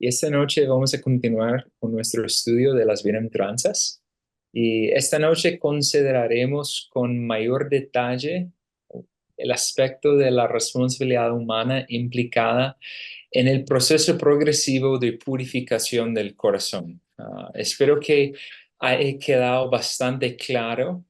Y esta noche vamos a continuar con nuestro estudio de las bienaventuranzas. Y esta noche consideraremos con mayor detalle el aspecto de la responsabilidad humana implicada en el proceso progresivo de purificación del corazón. Espero que haya quedado bastante claro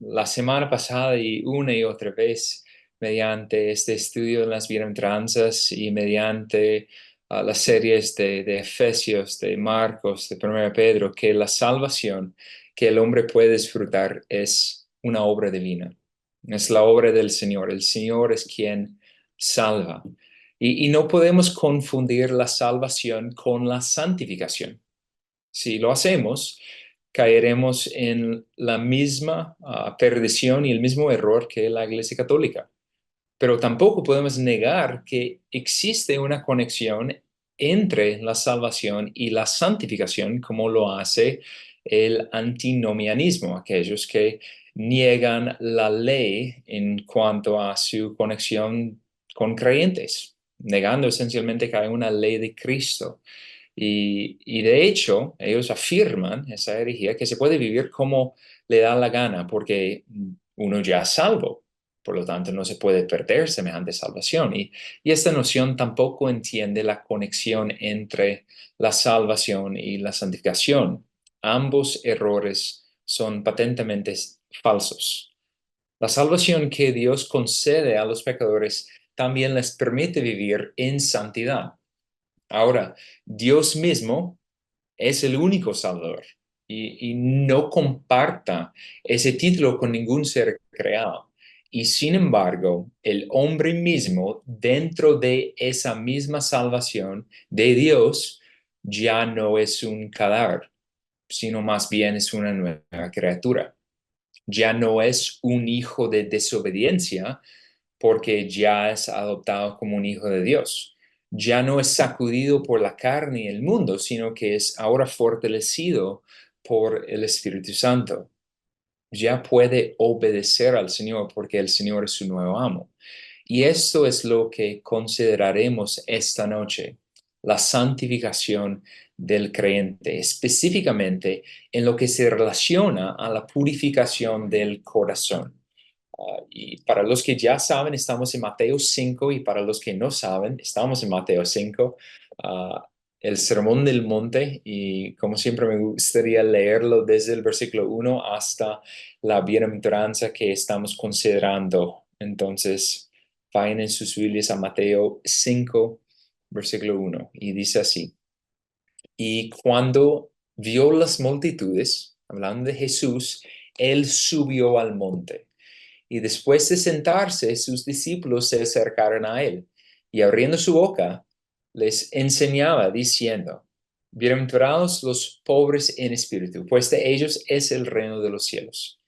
la semana pasada y una y otra vez mediante este estudio de las bienaventuranzas y mediante las series de Efesios, de Marcos, de 1 Pedro, que la salvación que el hombre puede disfrutar es una obra divina. Es la obra del Señor. El Señor es quien salva. Y no podemos confundir la salvación con la santificación. Si lo hacemos, caeremos en la misma perdición y el mismo error que la Iglesia Católica. Pero tampoco podemos negar que existe una conexión entre la salvación y la santificación, como lo hace el antinomianismo, aquellos que niegan la ley en cuanto a su conexión con creyentes, negando esencialmente que hay una ley de Cristo. Y de hecho, ellos afirman, esa herejía, que se puede vivir como le da la gana, porque uno ya es salvo, por lo tanto no se puede perder semejante salvación. Y esta noción tampoco entiende la conexión entre la salvación y la santificación. Ambos errores son patentemente falsos. La salvación que Dios concede a los pecadores también les permite vivir en santidad. Ahora, Dios mismo es el único Salvador y no comparta ese título con ningún ser creado. Y sin embargo, el hombre mismo, dentro de esa misma salvación de Dios, ya no es un cadáver, sino más bien es una nueva criatura. Ya no es un hijo de desobediencia, porque ya es adoptado como un hijo de Dios. Ya no es sacudido por la carne y el mundo, sino que es ahora fortalecido por el Espíritu Santo. Ya puede obedecer al Señor porque el Señor es su nuevo amo. Y esto es lo que consideraremos esta noche, la santificación del creyente, específicamente en lo que se relaciona a la purificación del corazón. Y para los que ya saben, estamos en Mateo 5 y para los que no saben, estamos en Mateo 5, uh, el Sermón del Monte, y como siempre me gustaría leerlo desde el versículo 1 hasta la bienaventuranza que estamos considerando. Entonces, vayan en sus Biblias a Mateo 5, versículo 1, y dice así: Y cuando vio las multitudes, hablando de Jesús, él subió al monte. Y después de sentarse, sus discípulos se acercaron a él, y abriendo su boca, les enseñaba, diciendo: Bienaventurados los pobres en espíritu, pues de ellos es el reino de los cielos.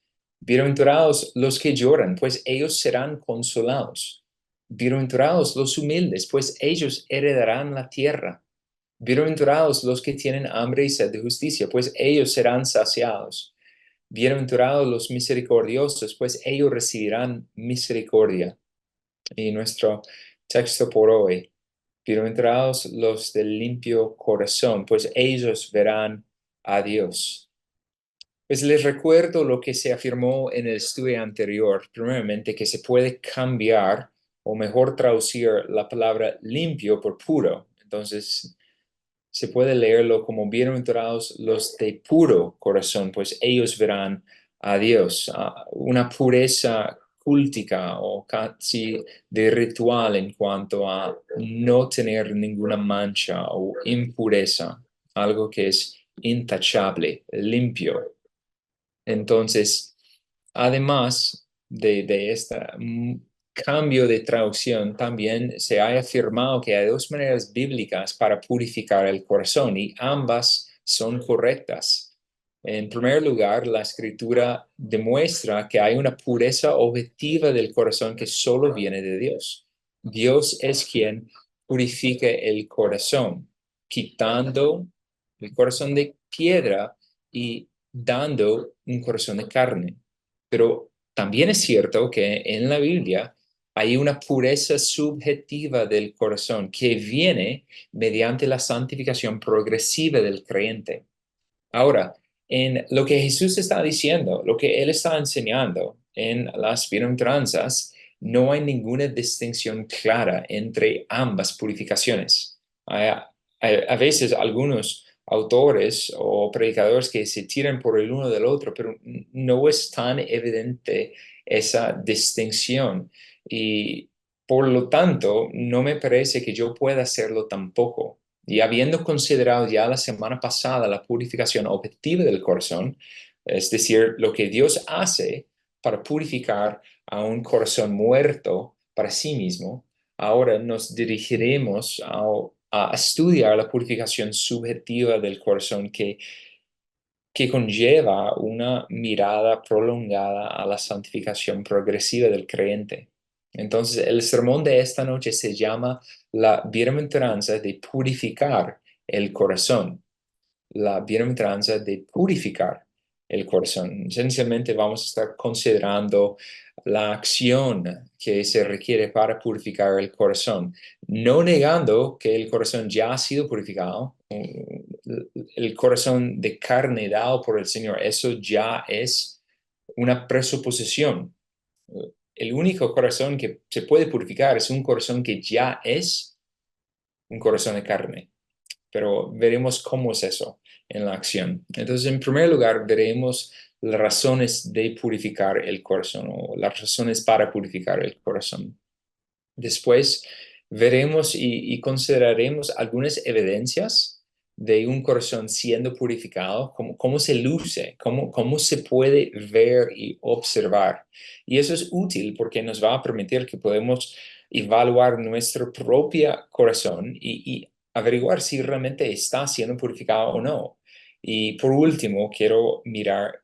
Bienaventurados los que lloran, pues ellos serán consolados. Bienaventurados los humildes, pues ellos heredarán la tierra. Bienaventurados los que tienen hambre y sed de justicia, pues ellos serán saciados. Bienaventurados los misericordiosos, pues ellos recibirán misericordia. Y nuestro texto por hoy: bienaventurados los del limpio corazón, pues ellos verán a Dios. Pues les recuerdo lo que se afirmó en el estudio anterior, primeramente que se puede cambiar o mejor traducir la palabra limpio por puro. Entonces, se puede leerlo como bienaventurados los de puro corazón, pues ellos verán a Dios. Una pureza cultica o casi de ritual en cuanto a no tener ninguna mancha o impureza, algo que es intachable, limpio. Entonces, además de este cambio de traducción, también se ha afirmado que hay dos maneras bíblicas para purificar el corazón y ambas son correctas. En primer lugar, la escritura demuestra que hay una pureza objetiva del corazón que solo viene de Dios. Dios es quien purifica el corazón, quitando el corazón de piedra y dando un corazón de carne. Pero también es cierto que en la Biblia Hay una pureza subjetiva del corazón que viene mediante la santificación progresiva del creyente. Ahora, en lo que Jesús está diciendo, lo que Él está enseñando en las bienaventuranzas, no hay ninguna distinción clara entre ambas purificaciones. A veces algunos autores o predicadores que se tiran por el uno del otro, pero no es tan evidente esa distinción. Y por lo tanto, no me parece que yo pueda hacerlo tampoco. Y habiendo considerado ya la semana pasada la purificación objetiva del corazón, es decir, lo que Dios hace para purificar a un corazón muerto para sí mismo, ahora nos dirigiremos a estudiar la purificación subjetiva del corazón que conlleva una mirada prolongada a la santificación progresiva del creyente. Entonces, el sermón de esta noche se llama la bienaventuranza de purificar el corazón. La bienaventuranza de purificar el corazón. Esencialmente vamos a estar considerando la acción que se requiere para purificar el corazón, no negando que el corazón ya ha sido purificado, el corazón de carne dado por el Señor, eso ya es una presuposición. El único corazón que se puede purificar es un corazón que ya es un corazón de carne, pero veremos cómo es eso en la acción. Entonces, en primer lugar, veremos las razones de purificar el corazón o las razones para purificar el corazón. Después, veremos y consideraremos algunas evidencias de un corazón siendo purificado, cómo se luce, cómo se puede ver y observar. Y eso es útil porque nos va a permitir que podamos evaluar nuestro propio corazón y averiguar si realmente está siendo purificado o no. Y por último, quiero mirar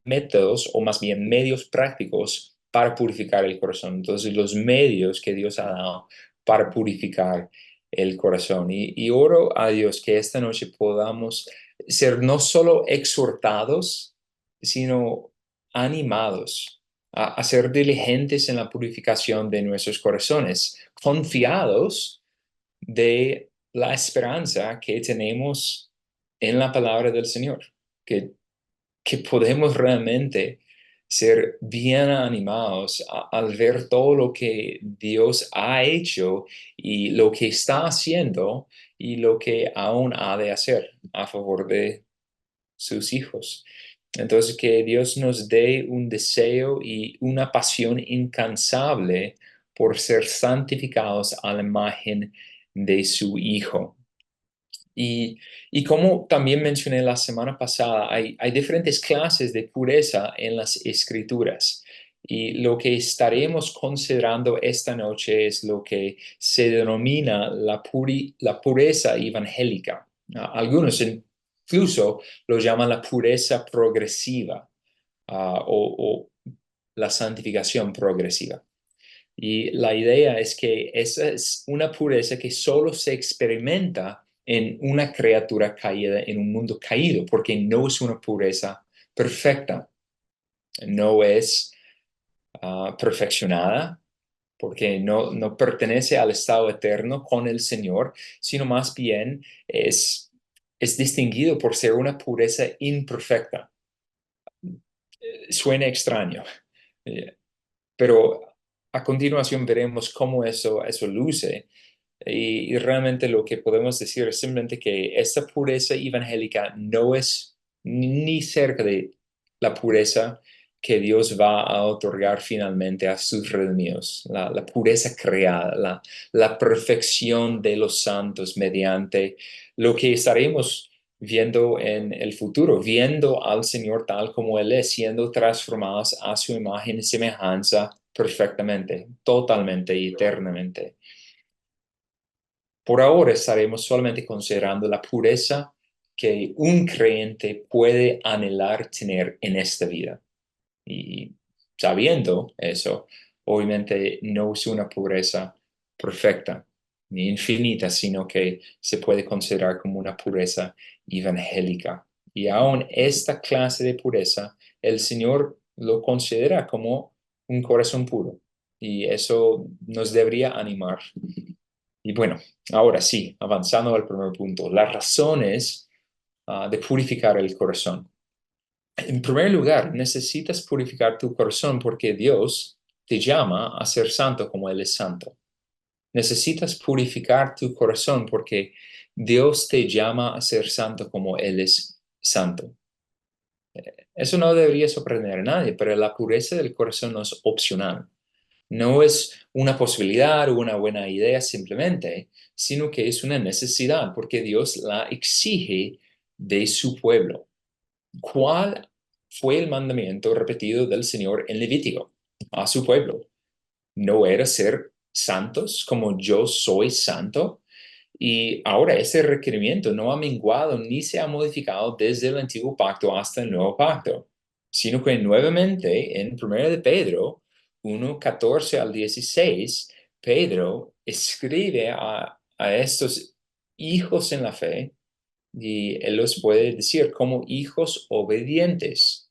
métodos o más bien medios prácticos para purificar el corazón. Entonces, los medios que Dios ha dado para purificar el corazón. Y oro a Dios que esta noche podamos ser no solo exhortados, sino animados a ser diligentes en la purificación de nuestros corazones, confiados de la esperanza que tenemos en la palabra del Señor, que podemos realmente ser bien animados al ver todo lo que Dios ha hecho y lo que está haciendo y lo que aún ha de hacer a favor de sus hijos. Entonces, que Dios nos dé un deseo y una pasión incansable por ser santificados a la imagen de su Hijo. Y como también mencioné la semana pasada, hay diferentes clases de pureza en las escrituras. Y lo que estaremos considerando esta noche es lo que se denomina la pureza evangélica. Algunos incluso lo llaman la pureza progresiva, o la santificación progresiva. Y la idea es que esa es una pureza que solo se experimenta en una criatura caída, en un mundo caído, porque no es una pureza perfecta, no es perfeccionada, porque no pertenece al estado eterno con el Señor, sino más bien es distinguido por ser una pureza imperfecta. Suena extraño, pero a continuación veremos cómo eso luce. Y realmente lo que podemos decir es simplemente que esta pureza evangélica no es ni cerca de la pureza que Dios va a otorgar finalmente a sus redimidos, la pureza creada, la perfección de los santos mediante lo que estaremos viendo en el futuro, viendo al Señor tal como Él es, siendo transformados a su imagen y semejanza perfectamente, totalmente y eternamente. Por ahora estaremos solamente considerando la pureza que un creyente puede anhelar tener en esta vida. Y sabiendo eso, obviamente no es una pureza perfecta ni infinita, sino que se puede considerar como una pureza evangélica. Y aún esta clase de pureza, el Señor lo considera como un corazón puro. y eso nos debería animar. Y bueno, ahora sí, avanzando al primer punto, las razones de purificar el corazón. En primer lugar, necesitas purificar tu corazón porque Dios te llama a ser santo como Él es santo. Necesitas purificar tu corazón porque Dios te llama a ser santo como Él es santo. Eso no debería sorprender a nadie, pero la pureza del corazón no es opcional. No es una posibilidad o una buena idea simplemente, sino que es una necesidad porque Dios la exige de su pueblo. ¿Cuál fue el mandamiento repetido del Señor en Levítico a su pueblo? No era ser santos como yo soy santo. Y ahora ese requerimiento no ha menguado ni se ha modificado desde el antiguo pacto hasta el nuevo pacto, sino que nuevamente en 1 de Pedro 1:14 al 16, Pedro escribe a estos hijos en la fe y él los puede decir como hijos obedientes,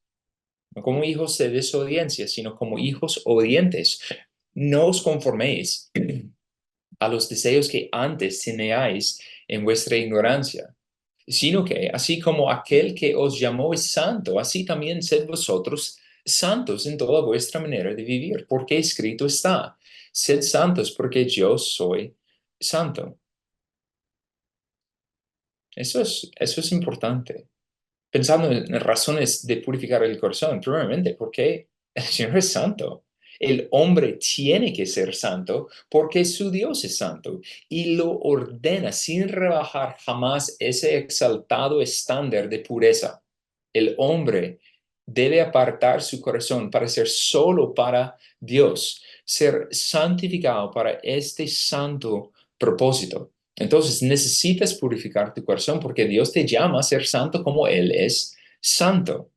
no como hijos de desobediencia, sino como hijos obedientes. No os conforméis a los deseos que antes teníais en vuestra ignorancia, sino que, así como aquel que os llamó es santo, así también sed vosotros santos en toda vuestra manera de vivir, porque escrito está, sed santos porque yo soy santo. Eso es importante. Pensando en razones de purificar el corazón, primeramente, porque el Señor es santo. El hombre tiene que ser santo porque su Dios es santo y lo ordena sin rebajar jamás ese exaltado estándar de pureza. El hombre debe apartar su corazón para ser solo para Dios, ser santificado para este santo propósito. Entonces necesitas purificar tu corazón porque Dios te llama a ser santo como Él es santo.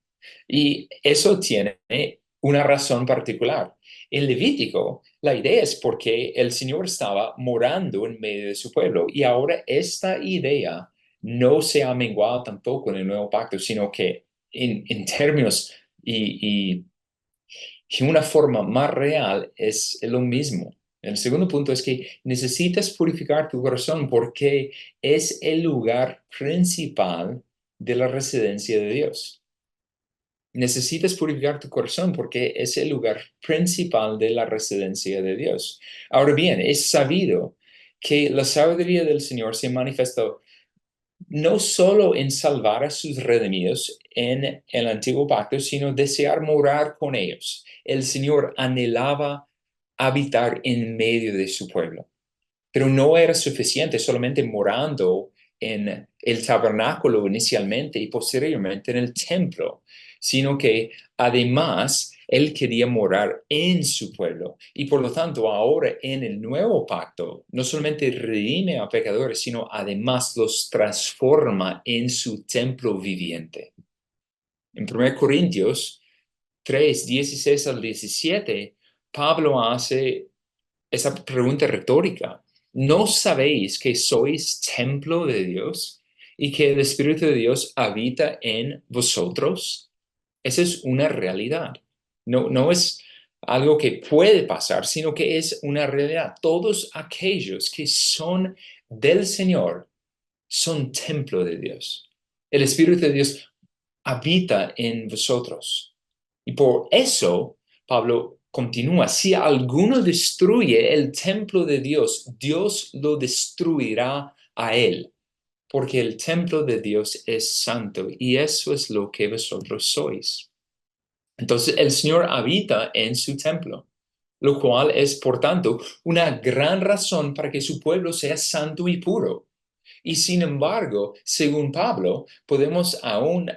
Y eso tiene una razón particular. En Levítico, la idea es porque el Señor estaba morando en medio de su pueblo y ahora esta idea no se ha menguado tampoco en el nuevo pacto, sino que en términos y, y una forma más real es lo mismo. El segundo punto es que necesitas purificar tu corazón porque es el lugar principal de la residencia de Dios. Necesitas purificar tu corazón porque es el lugar principal de la residencia de Dios. Ahora bien, es sabido que la sabiduría del Señor se manifestó no solo en salvar a sus redimidos en el antiguo pacto, sino desear morar con ellos. El Señor anhelaba habitar en medio de su pueblo, pero no era suficiente solamente morando en el tabernáculo inicialmente y posteriormente en el templo, sino que además él quería morar en su pueblo y por lo tanto ahora en el nuevo pacto no solamente redime a pecadores, sino además los transforma en su templo viviente. En 1 Corintios 3:16 al 17, Pablo hace esa pregunta retórica. ¿No sabéis que sois templo de Dios y que el Espíritu de Dios habita en vosotros? Esa es una realidad. No es algo que puede pasar, sino que es una realidad. Todos aquellos que son del Señor son templo de Dios. El Espíritu de Dios habita en vosotros. Y por eso, Pablo continúa, si alguno destruye el templo de Dios, Dios lo destruirá a él, porque el templo de Dios es santo y eso es lo que vosotros sois. Entonces, el Señor habita en su templo, lo cual es, por tanto, una gran razón para que su pueblo sea santo y puro. Y sin embargo, según Pablo, podemos aún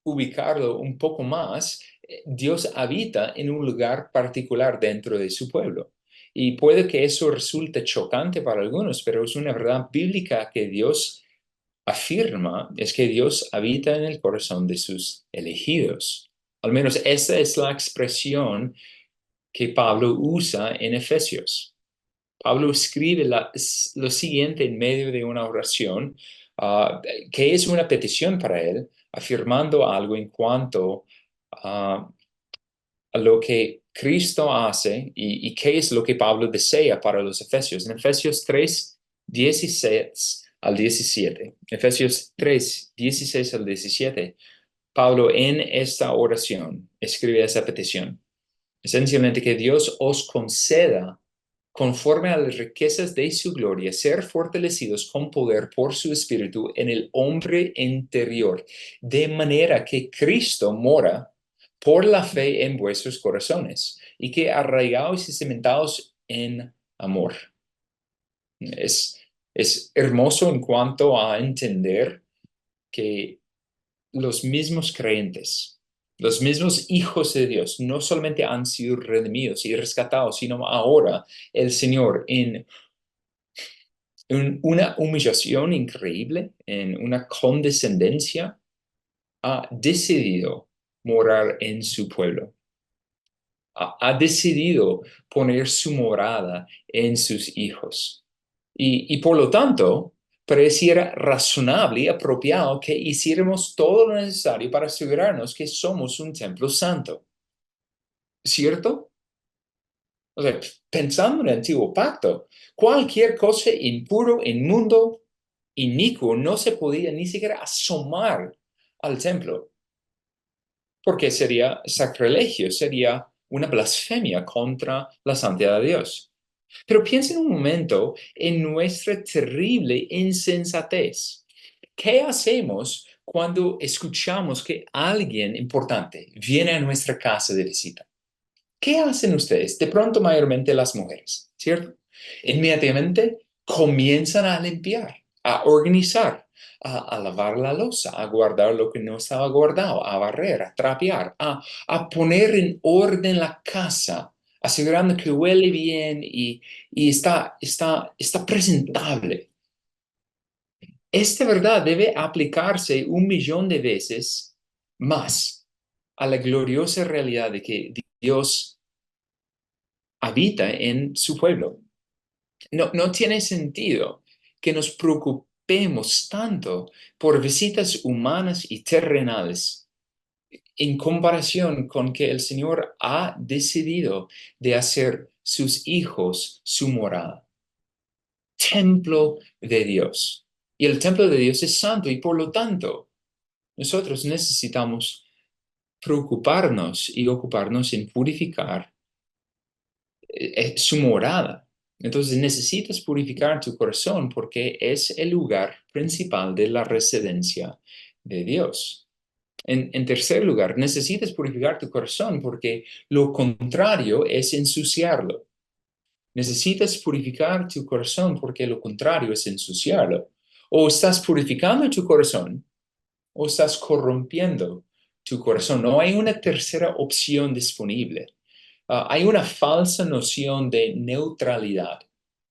ubicarlo un poco más. Dios habita en un lugar particular dentro de su pueblo. Y puede que eso resulte chocante para algunos, pero es una verdad bíblica que Dios afirma, es que Dios habita en el corazón de sus elegidos. Al menos esa es la expresión que Pablo usa en Efesios. Pablo escribe lo siguiente en medio de una oración, que es una petición para él, afirmando algo en cuanto a lo que Cristo hace y qué es lo que Pablo desea para los Efesios. En Efesios 3, 16 al 17. Efesios 3, 16 al 17. Pablo en esta oración escribe esa petición. Esencialmente que Dios os conceda, conforme a las riquezas de su gloria, ser fortalecidos con poder por su Espíritu en el hombre interior, de manera que Cristo mora por la fe en vuestros corazones y que arraigados y cimentados en amor. Es, es hermoso en cuanto a entender que los mismos creyentes, los mismos hijos de Dios, no solamente han sido redimidos y rescatados, sino ahora el Señor en una humillación increíble, en una condescendencia, ha decidido morar en su pueblo. Ha decidido poner su morada en sus hijos. Y por lo tanto, pareciera razonable y apropiado que hiciéramos todo lo necesario para asegurarnos que somos un templo santo. ¿Cierto? O sea, pensando en el antiguo pacto, cualquier cosa impuro, inmundo, inicuo, no se podía ni siquiera asomar al templo, porque sería sacrilegio, sería una blasfemia contra la santidad de Dios. Pero piensen un momento en nuestra terrible insensatez. ¿Qué hacemos cuando escuchamos que alguien importante viene a nuestra casa de visita? ¿Qué hacen ustedes? De pronto, mayormente las mujeres, ¿cierto? Inmediatamente comienzan a limpiar, a organizar, a lavar la loza, a guardar lo que no estaba guardado, a barrer, a trapear, a poner en orden la casa, asegurando que huele bien y está presentable. Esta verdad debe aplicarse 1 millón de veces más a la gloriosa realidad de que Dios habita en su pueblo. No tiene sentido que nos preocupemos tanto por visitas humanas y terrenales en comparación con que el Señor ha decidido de hacer sus hijos su morada. Templo de Dios. Y el templo de Dios es santo y por lo tanto nosotros necesitamos preocuparnos y ocuparnos en purificar su morada. Entonces necesitas purificar tu corazón porque es el lugar principal de la residencia de Dios. En tercer lugar, necesitas purificar tu corazón porque lo contrario es ensuciarlo. Necesitas purificar tu corazón porque lo contrario es ensuciarlo. O estás purificando tu corazón o estás corrompiendo tu corazón. No hay una tercera opción disponible. Hay una falsa noción de neutralidad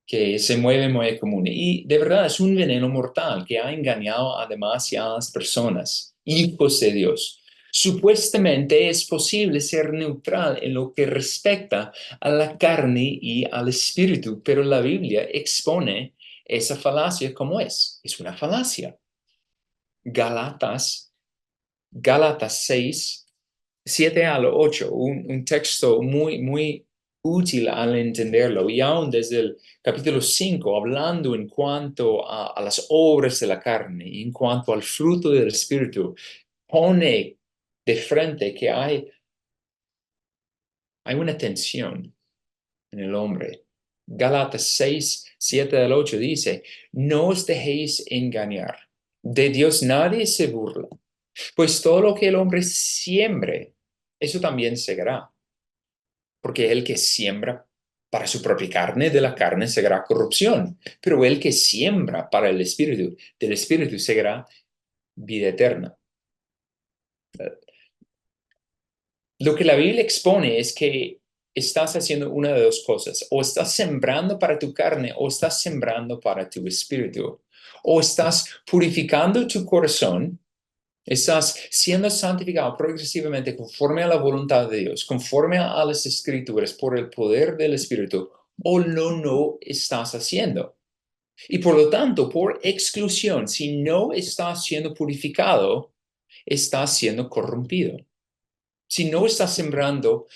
que se mueve muy común y de verdad es un veneno mortal que ha engañado a demasiadas personas, hijos de Dios. Supuestamente es posible ser neutral en lo que respecta a la carne y al espíritu, pero la Biblia expone esa falacia como es una falacia. Gálatas, Gálatas 6 7 al 8, un texto muy útil al entenderlo. Y aún desde el capítulo 5, hablando en cuanto a las obras de la carne y en cuanto al fruto del Espíritu, pone de frente que hay una tensión en el hombre. Gálatas 6 7 al 8 dice, no os dejéis engañar. De Dios nadie se burla, pues todo lo que el hombre siembre, eso también segará. Porque el que siembra para su propia carne, de la carne segará corrupción, pero el que siembra para el Espíritu, del Espíritu segará vida eterna. Lo que la Biblia expone es que estás haciendo una de dos cosas, o estás sembrando para tu carne o estás sembrando para tu espíritu, o estás purificando tu corazón. Estás siendo santificado progresivamente conforme a la voluntad de Dios, conforme a las Escrituras, por el poder del Espíritu, o no estás haciendo. Y por lo tanto, por exclusión, si no estás siendo purificado, estás siendo corrompido. Si no estás sembrando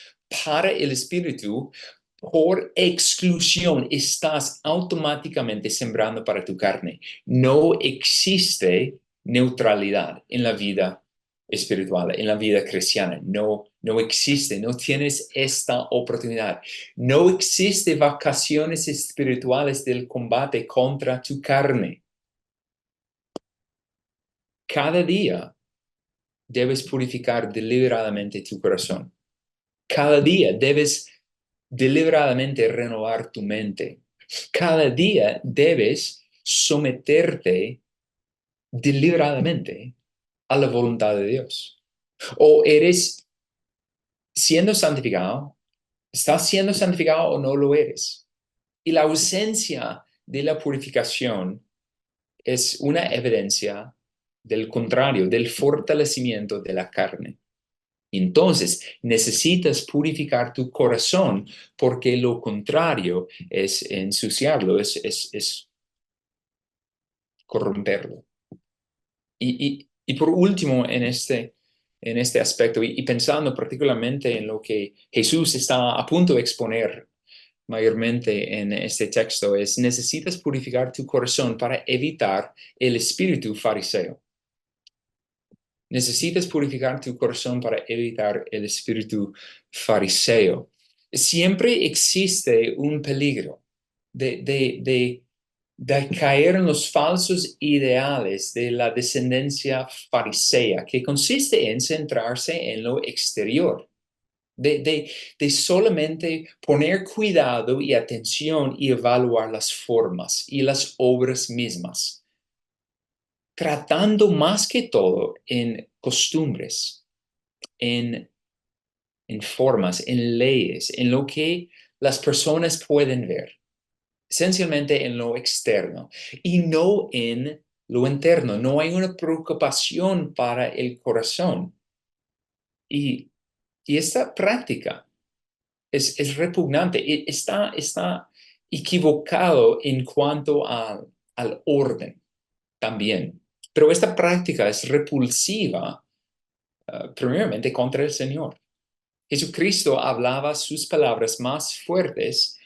para el espíritu, por exclusión, estás automáticamente sembrando para tu carne. No existe neutralidad en la vida espiritual, en la vida cristiana. No existe, no tienes esta oportunidad. No existe vacaciones espirituales del combate contra tu carne. Cada día debes purificar deliberadamente tu corazón. Cada día debes deliberadamente renovar tu mente. Cada día debes someterte deliberadamente a la voluntad de Dios. O eres siendo santificado, estás siendo santificado o no lo eres. Y la ausencia de la purificación es una evidencia del contrario, del fortalecimiento de la carne. Entonces, necesitas purificar tu corazón porque lo contrario es ensuciarlo, es corromperlo. Y por último, en este aspecto, y pensando particularmente en lo que Jesús está a punto de exponer mayormente en este texto, es necesitas purificar tu corazón para evitar el espíritu fariseo. Necesitas purificar tu corazón para evitar el espíritu fariseo. Siempre existe un peligro de caer en los falsos ideales de la descendencia farisea, que consiste en centrarse en lo exterior, de solamente poner cuidado y atención y evaluar las formas y las obras mismas, tratando más que todo en costumbres, en, en formas, en leyes, en lo que las personas pueden ver, esencialmente en lo externo y no en lo interno. No hay una preocupación para el corazón. Y, y esta práctica es repugnante, está equivocado en cuanto al orden también. Pero esta práctica es repulsiva, primeramente contra el Señor. Jesucristo hablaba sus palabras más fuertes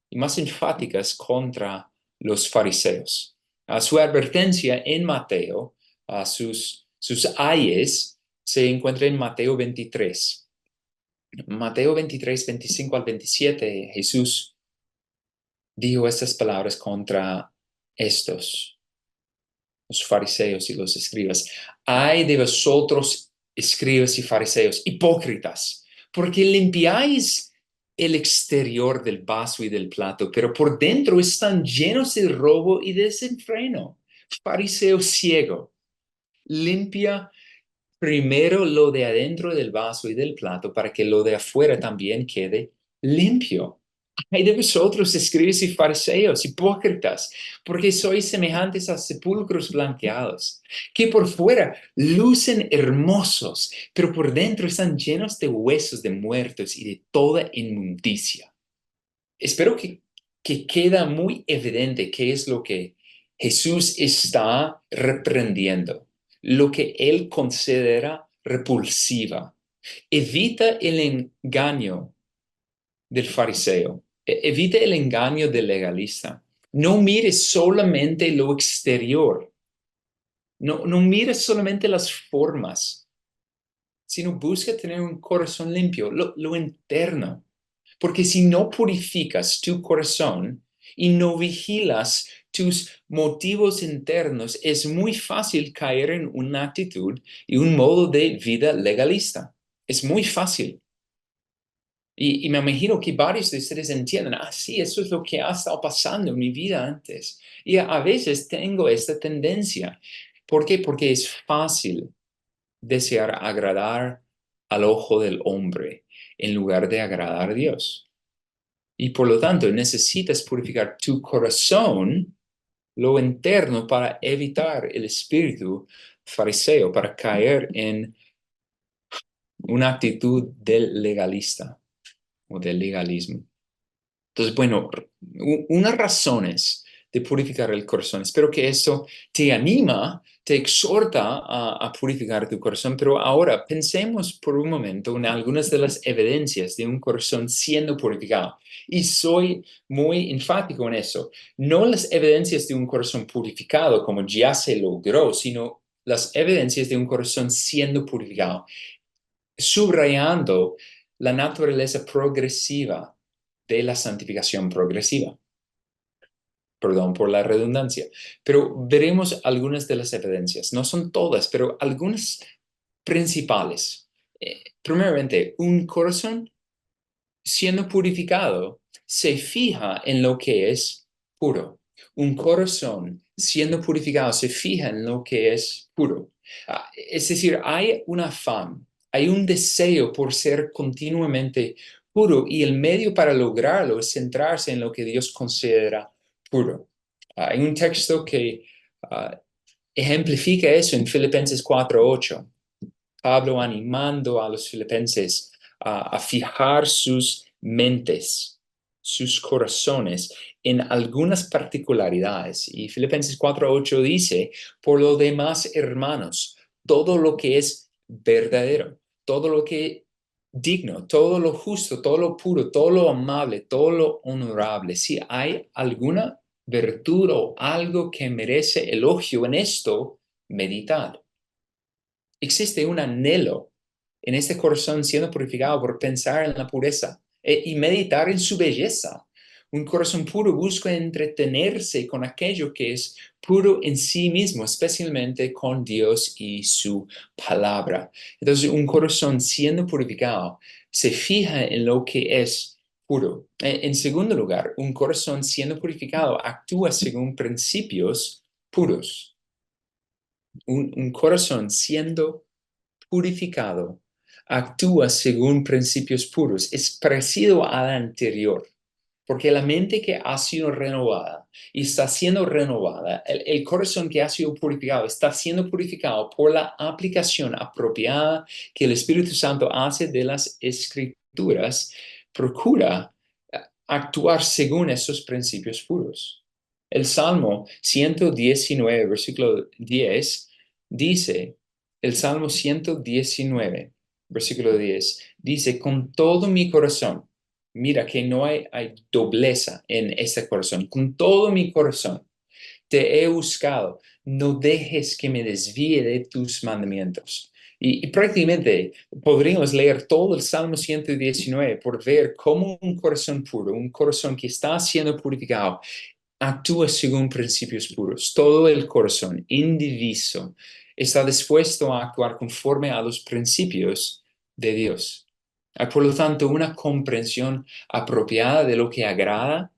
y más enfáticas contra los fariseos. Su advertencia en Mateo, sus ayes, se encuentra en Mateo 23. Mateo 23, 25 al 27, Jesús dijo estas palabras contra estos, los fariseos y los escribas. Ay de vosotros, escribas y fariseos, hipócritas, porque limpiáis el exterior del vaso y del plato, pero por dentro están llenos de robo y desenfreno. Fariseo ciego, limpia primero lo de adentro del vaso y del plato para que lo de afuera también quede limpio. Hay de vosotros, escribas y fariseos, hipócritas, porque sois semejantes a sepulcros blanqueados, que por fuera lucen hermosos, pero por dentro están llenos de huesos de muertos y de toda inmundicia. Espero que queda muy evidente qué es lo que Jesús está reprendiendo, lo que él considera repulsiva. Evita el engaño del fariseo. Evita el engaño del legalista. No mires solamente lo exterior. No mires solamente las formas, sino busca tener un corazón limpio, lo interno. Porque si no purificas tu corazón y no vigilas tus motivos internos, es muy fácil caer en una actitud y un modo de vida legalista. Es muy fácil. Y me imagino que varios de ustedes entienden, sí, eso es lo que ha estado pasando en mi vida antes. Y a veces tengo esta tendencia. ¿Por qué? Porque es fácil desear agradar al ojo del hombre en lugar de agradar a Dios. Y por lo tanto, necesitas purificar tu corazón, lo interno, para evitar el espíritu fariseo, para caer en una actitud del legalista o del legalismo. Entonces, bueno, unas razones de purificar el corazón. Espero que eso te anima, te exhorta a purificar tu corazón. Pero ahora pensemos por un momento en algunas de las evidencias de un corazón siendo purificado. Y soy muy enfático en eso. No las evidencias de un corazón purificado como ya se logró, sino las evidencias de un corazón siendo purificado, subrayando la naturaleza progresiva de la santificación progresiva. Perdón por la redundancia, pero veremos algunas de las evidencias. No son todas, pero algunas principales. Primeramente, un corazón siendo purificado se fija en lo que es puro. Un corazón siendo purificado se fija en lo que es puro. Es decir, hay un afán, hay un deseo por ser continuamente puro y el medio para lograrlo es centrarse en lo que Dios considera puro. Hay un texto que ejemplifica eso en Filipenses 4:8. Pablo animando a los filipenses a fijar sus mentes, sus corazones en algunas particularidades. Y Filipenses 4:8 dice, por lo demás, hermanos, todo lo que es verdadero, todo lo que es digno, todo lo justo, todo lo puro, todo lo amable, todo lo honorable, si hay alguna virtud o algo que merece elogio en esto, meditad. Existe un anhelo en este corazón siendo purificado por pensar en la pureza y meditar en su belleza. Un corazón puro busca entretenerse con aquello que es puro en sí mismo, especialmente con Dios y su palabra. Entonces, un corazón siendo purificado se fija en lo que es puro. En segundo lugar, un corazón siendo purificado actúa según principios puros. Un corazón siendo purificado actúa según principios puros. Es parecido al anterior, porque la mente que ha sido renovada y está siendo renovada, el corazón que ha sido purificado está siendo purificado por la aplicación apropiada que el Espíritu Santo hace de las Escrituras, procura actuar según esos principios puros. El Salmo 119, versículo 10, dice, el Salmo 119, versículo 10, dice, con todo mi corazón, mira que no hay dobleza en este corazón, con todo mi corazón te he buscado, no dejes que me desvíe de tus mandamientos. Y prácticamente podríamos leer todo el Salmo 119 por ver cómo un corazón puro, un corazón que está siendo purificado, actúa según principios puros. Todo el corazón, indiviso, está dispuesto a actuar conforme a los principios de Dios. Hay, por lo tanto, una comprensión apropiada de lo que agrada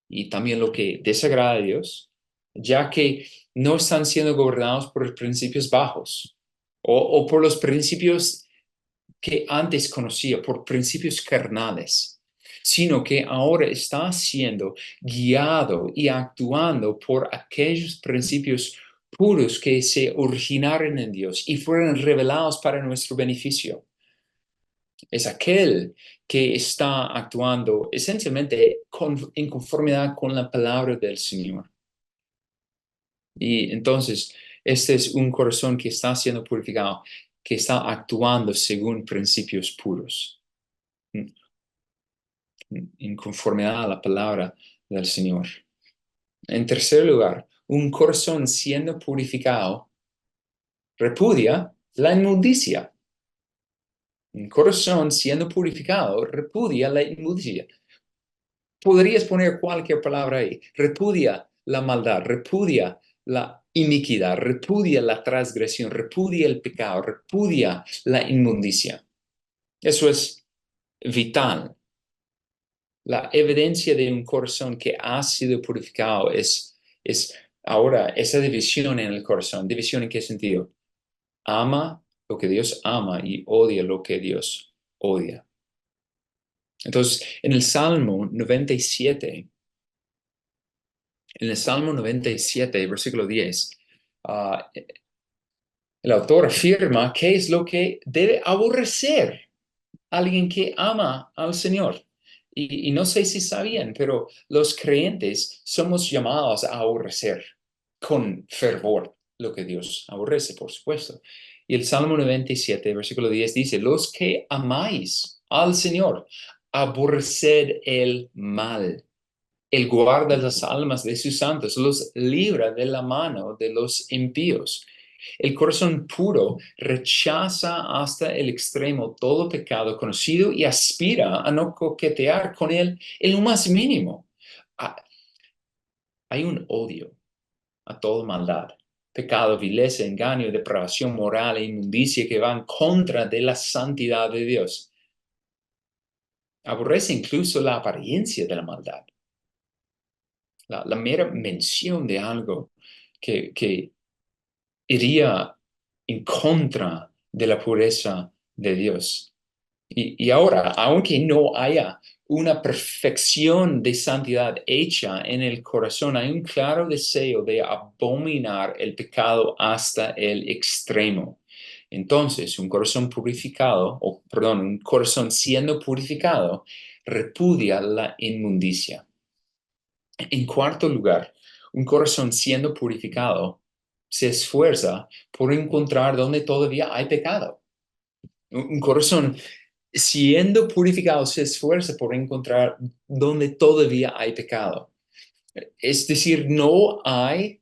y también lo que desagrada a Dios, ya que no están siendo gobernados por los principios bajos o por los principios que antes conocía, por principios carnales, sino que ahora está siendo guiado y actuando por aquellos principios puros que se originaron en Dios y fueron revelados para nuestro beneficio. Es aquel que está actuando esencialmente en conformidad con la palabra del Señor. Y entonces, este es un corazón que está siendo purificado, que está actuando según principios puros, en conformidad a la palabra del Señor. En tercer lugar, un corazón siendo purificado repudia la inmundicia. Un corazón siendo purificado repudia la inmundicia. Podrías poner cualquier palabra ahí. Repudia la maldad, repudia la iniquidad, repudia la transgresión, repudia el pecado, repudia la inmundicia. Eso es vital. La evidencia de un corazón que ha sido purificado es ahora esa división en el corazón. ¿División en qué sentido? Ama lo que Dios ama y odia lo que Dios odia. Entonces, en el Salmo 97, versículo 10, el autor afirma qué es lo que debe aborrecer alguien que ama al Señor. Y no sé si sabían, pero los creyentes somos llamados a aborrecer con fervor lo que Dios aborrece, por supuesto. Y el Salmo 97, versículo 10 dice, los que amáis al Señor, aborreced el mal. Él guarda las almas de sus santos, los libra de la mano de los impíos. El corazón puro rechaza hasta el extremo todo pecado conocido y aspira a no coquetear con él en lo más mínimo. Ah, hay un odio a toda maldad, pecado, vileza, engaño, depravación moral e inmundicia que van contra de la santidad de Dios. Aborrece incluso la apariencia de la maldad, la mera mención de algo que iría en contra de la pureza de Dios. Y ahora, aunque no haya una perfección de santidad hecha en el corazón, hay un claro deseo de abominar el pecado hasta el extremo. Entonces, un corazón purificado, o perdón, un corazón siendo purificado, repudia la inmundicia. En cuarto lugar, un corazón siendo purificado se esfuerza por encontrar donde todavía hay pecado. Un corazón siendo purificado se esfuerza por encontrar donde todavía hay pecado. Es decir, no hay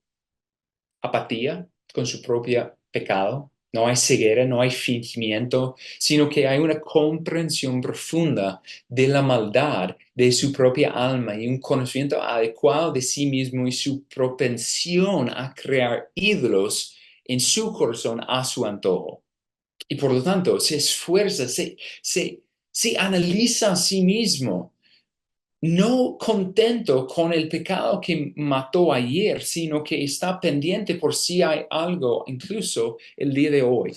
apatía con su propio pecado, no hay ceguera, no hay fingimiento, sino que hay una comprensión profunda de la maldad de su propia alma y un conocimiento adecuado de sí mismo y su propensión a crear ídolos en su corazón a su antojo. Y por lo tanto, se esfuerza, se analiza a sí mismo, no contento con el pecado que mató ayer, sino que está pendiente por si hay algo, incluso el día de hoy.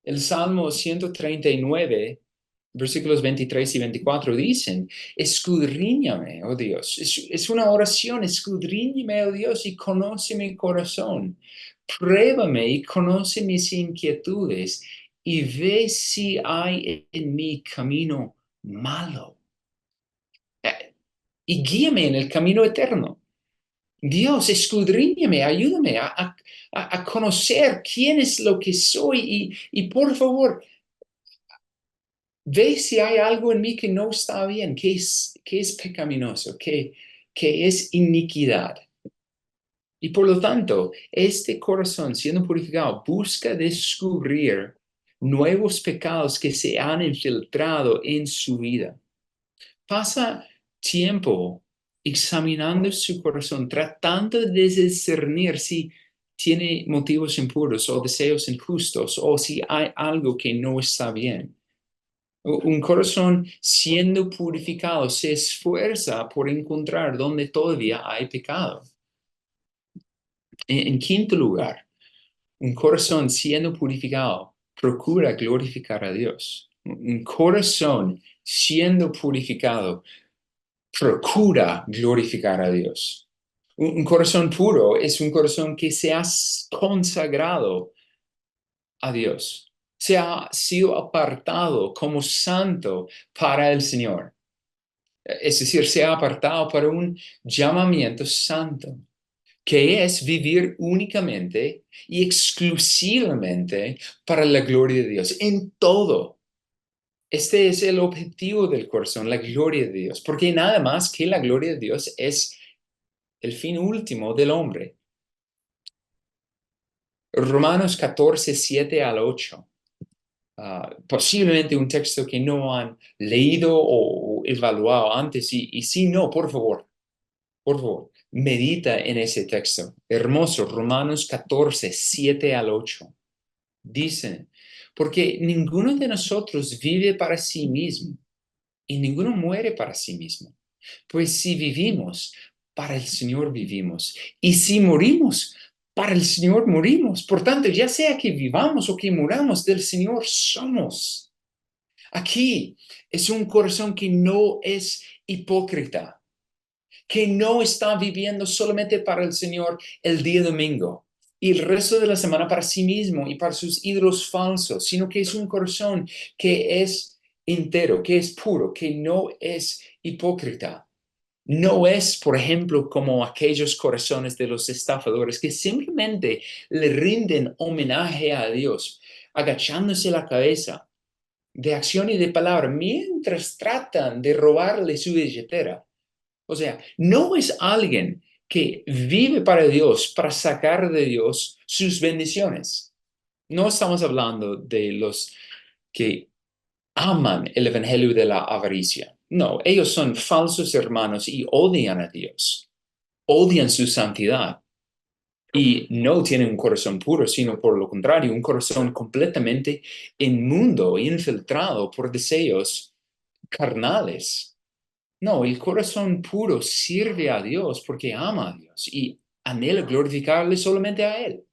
El Salmo 139, versículos 23 y 24 dicen, escudriñame, oh Dios. Es una oración, escudriñame, oh Dios, y conoce mi corazón. Pruébame y conoce mis inquietudes y ve si hay en mi camino malo. Y guíame en el camino eterno. Dios, escudriñame, ayúdame a conocer quién es lo que soy y por favor, ve si hay algo en mí que no está bien, que es pecaminoso, que es iniquidad. Y por lo tanto, este corazón siendo purificado busca descubrir nuevos pecados que se han infiltrado en su vida. Pasa tiempo examinando su corazón, tratando de discernir si tiene motivos impuros o deseos injustos o si hay algo que no está bien. Un corazón siendo purificado se esfuerza por encontrar donde todavía hay pecado. En quinto lugar, un corazón siendo purificado procura glorificar a Dios. Un corazón siendo purificado procura glorificar a Dios. Un corazón puro es un corazón que se ha consagrado a Dios, se ha sido apartado como santo para el Señor. Es decir, se ha apartado para un llamamiento santo, que es vivir únicamente y exclusivamente para la gloria de Dios, en todo. Este es el objetivo del corazón, la gloria de Dios, porque nada más que la gloria de Dios es el fin último del hombre. Romanos 14, 7 al 8. Posiblemente un texto que no han leído o evaluado antes, y si no, por favor, medita en ese texto. Hermoso, Romanos 14, 7 al 8. Dicen, porque ninguno de nosotros vive para sí mismo y ninguno muere para sí mismo. Pues si vivimos, para el Señor vivimos. Y si morimos, para el Señor morimos. Por tanto, ya sea que vivamos o que muramos, del Señor somos. Aquí es un corazón que no es hipócrita, que no está viviendo solamente para el Señor el día domingo y el resto de la semana para sí mismo y para sus ídolos falsos, sino que es un corazón que es entero, que es puro, que no es hipócrita. No es, por ejemplo, como aquellos corazones de los estafadores que simplemente le rinden homenaje a Dios, agachándose la cabeza de acción y de palabra mientras tratan de robarle su billetera. O sea, no es alguien que vive para Dios, para sacar de Dios sus bendiciones. No estamos hablando de los que aman el evangelio de la avaricia. No, ellos son falsos hermanos y odian a Dios, odian su santidad y no tienen un corazón puro, sino por lo contrario, un corazón completamente inmundo, infiltrado por deseos carnales. No, el corazón puro sirve a Dios porque ama a Dios y anhela glorificarle solamente a Él.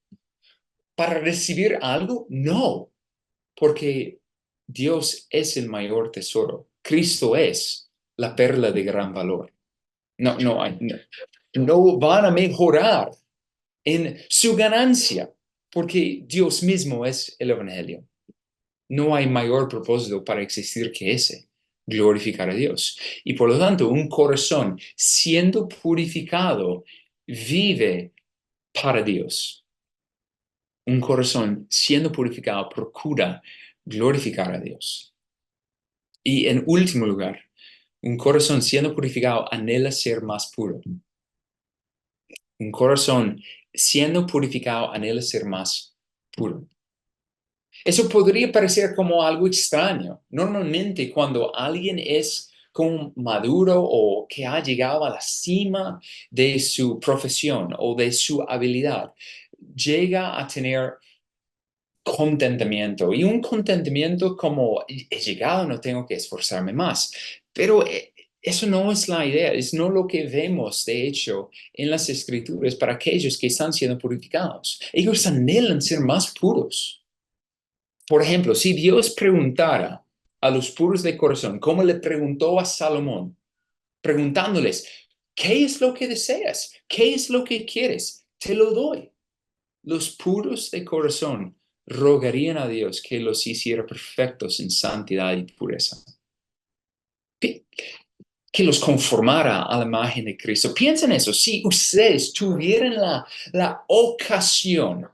¿Para recibir algo? No, porque Dios es el mayor tesoro. Cristo es la perla de gran valor. No van a mejorar en su ganancia, porque Dios mismo es el Evangelio. No hay mayor propósito para existir que ese, glorificar a Dios. Y por lo tanto, un corazón siendo purificado vive para Dios. Un corazón siendo purificado procura glorificar a Dios. Y en último lugar, un corazón siendo purificado anhela ser más puro. Un corazón siendo purificado anhela ser más puro. Eso podría parecer como algo extraño. Normalmente cuando alguien es como maduro o que ha llegado a la cima de su profesión o de su habilidad, llega a tener contentamiento y un contentamiento como he llegado, no tengo que esforzarme más. Pero eso no es la idea, es no lo que vemos, de hecho, en las escrituras para aquellos que están siendo purificados. Ellos anhelan ser más puros. Por ejemplo, si Dios preguntara a los puros de corazón, como le preguntó a Salomón, preguntándoles, ¿qué es lo que deseas? ¿Qué es lo que quieres? Te lo doy. Los puros de corazón rogarían a Dios que los hiciera perfectos en santidad y pureza. Que los conformara a la imagen de Cristo. Piensen eso, si ustedes tuvieran la ocasión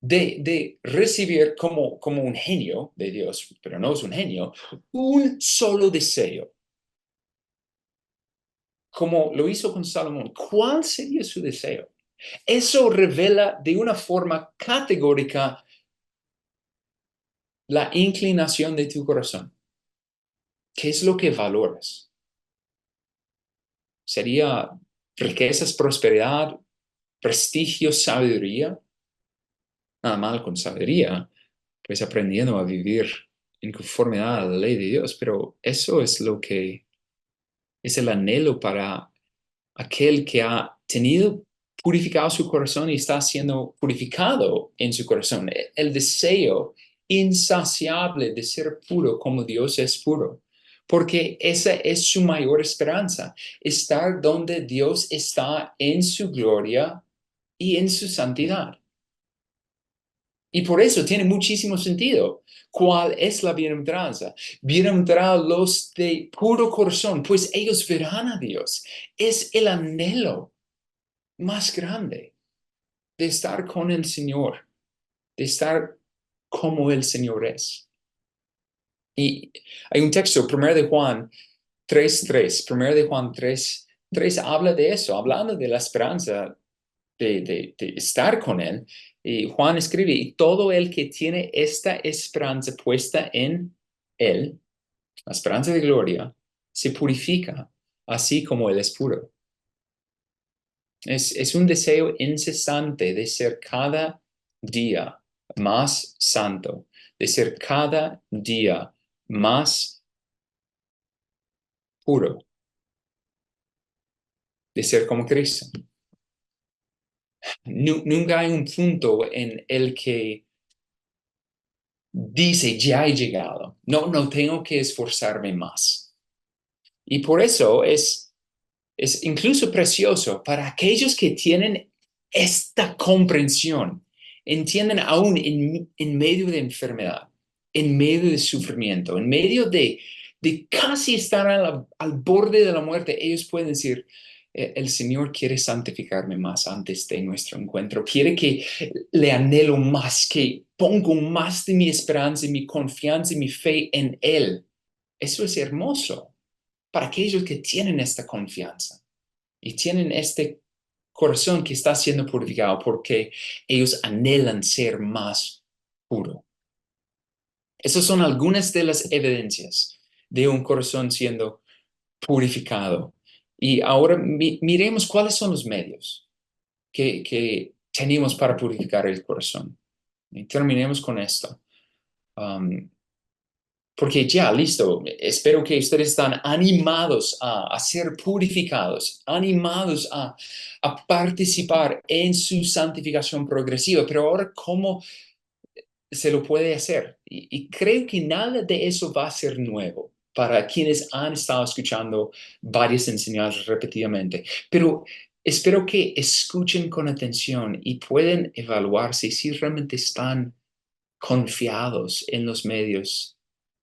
de recibir como un genio de Dios, pero no es un genio, un solo deseo, como lo hizo con Salomón, ¿cuál sería su deseo? Eso revela de una forma categórica la inclinación de tu corazón. ¿Qué es lo que valoras? ¿Sería riquezas, prosperidad, prestigio, sabiduría? Nada mal con sabiduría, pues aprendiendo a vivir en conformidad a la ley de Dios, pero eso es lo que es el anhelo para aquel que ha tenido purificado su corazón y está siendo purificado en su corazón. El deseo insaciable de ser puro como Dios es puro. Porque esa es su mayor esperanza, estar donde Dios está en su gloria y en su santidad. Y por eso tiene muchísimo sentido. ¿Cuál es la bienaventuranza? Bienaventurados los de puro corazón, pues ellos verán a Dios. Es el anhelo más grande de estar con el Señor, de estar como el Señor es. Y hay un texto, 1 de Juan 3:3, 1 de Juan 3:3 habla de eso, hablando de la esperanza de estar con Él. Y Juan escribe, y todo el que tiene esta esperanza puesta en Él, la esperanza de gloria, se purifica, así como Él es puro. Es un deseo incesante de ser cada día más santo, de ser cada día más puro, de ser como Cristo. Nunca hay un punto en el que dice, ya he llegado, no tengo que esforzarme más. Y por eso es incluso precioso para aquellos que tienen esta comprensión, entienden aún en medio de enfermedad, en medio de sufrimiento, en medio de casi estar al borde de la muerte, ellos pueden decir, el Señor quiere santificarme más antes de nuestro encuentro, quiere que le anhelo más, que pongo más de mi esperanza y mi confianza y mi fe en Él. Eso es hermoso para aquellos que tienen esta confianza y tienen este corazón que está siendo purificado porque ellos anhelan ser más puro. Esas son algunas de las evidencias de un corazón siendo purificado. Y ahora miremos cuáles son los medios que tenemos para purificar el corazón. Y terminemos con esto. Porque ya, listo, espero que ustedes están animados a ser purificados, animados a participar en su santificación progresiva. Pero ahora, ¿cómo se lo puede hacer? Y creo que nada de eso va a ser nuevo para quienes han estado escuchando varias enseñanzas repetidamente. Pero espero que escuchen con atención y pueden evaluarse si realmente están confiados en los medios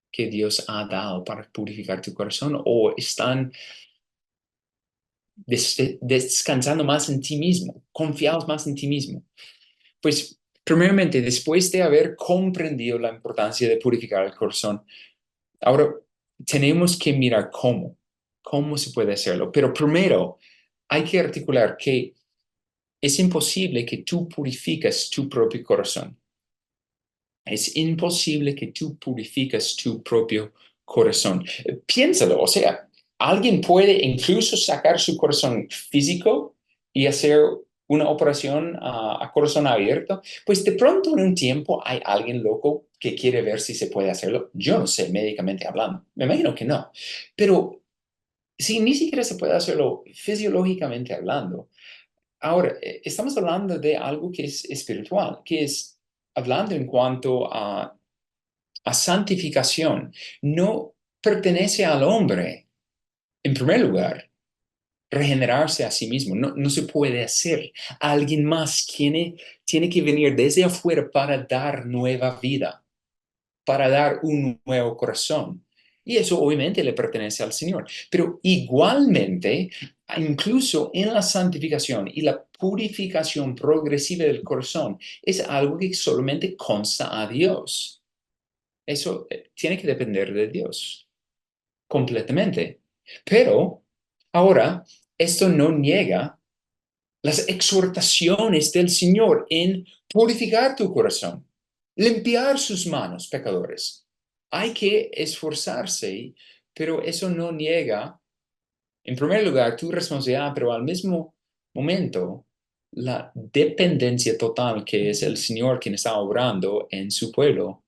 que Dios ha dado para purificar tu corazón o están descansando más en ti mismo, confiados más en ti mismo. Pues primeramente, después de haber comprendido la importancia de purificar el corazón, ahora tenemos que mirar cómo se puede hacerlo. Pero primero hay que articular que es imposible que tú purifiques tu propio corazón. Es imposible que tú purifiques tu propio corazón. Piénsalo, o sea, alguien puede incluso sacar su corazón físico y hacer una operación a corazón abierto. Pues de pronto en un tiempo hay alguien loco que quiere ver si se puede hacerlo. Yo no sé, médicamente hablando. Me imagino que no. Pero si ni siquiera se puede hacerlo fisiológicamente hablando, ahora, estamos hablando de algo que es espiritual, que es hablando en cuanto a santificación. No pertenece al hombre, en primer lugar, regenerarse a sí mismo. No se puede hacer. Alguien más tiene que venir desde afuera para dar nueva vida, para dar un nuevo corazón. Y eso obviamente le pertenece al Señor. Pero igualmente, incluso en la santificación y la purificación progresiva del corazón, es algo que solamente consta a Dios. Eso tiene que depender de Dios completamente. Pero ahora, esto no niega las exhortaciones del Señor en purificar tu corazón, limpiar sus manos, pecadores. Hay que esforzarse, pero eso no niega, en primer lugar, tu responsabilidad, pero al mismo momento, la dependencia total que es el Señor quien está obrando en su pueblo,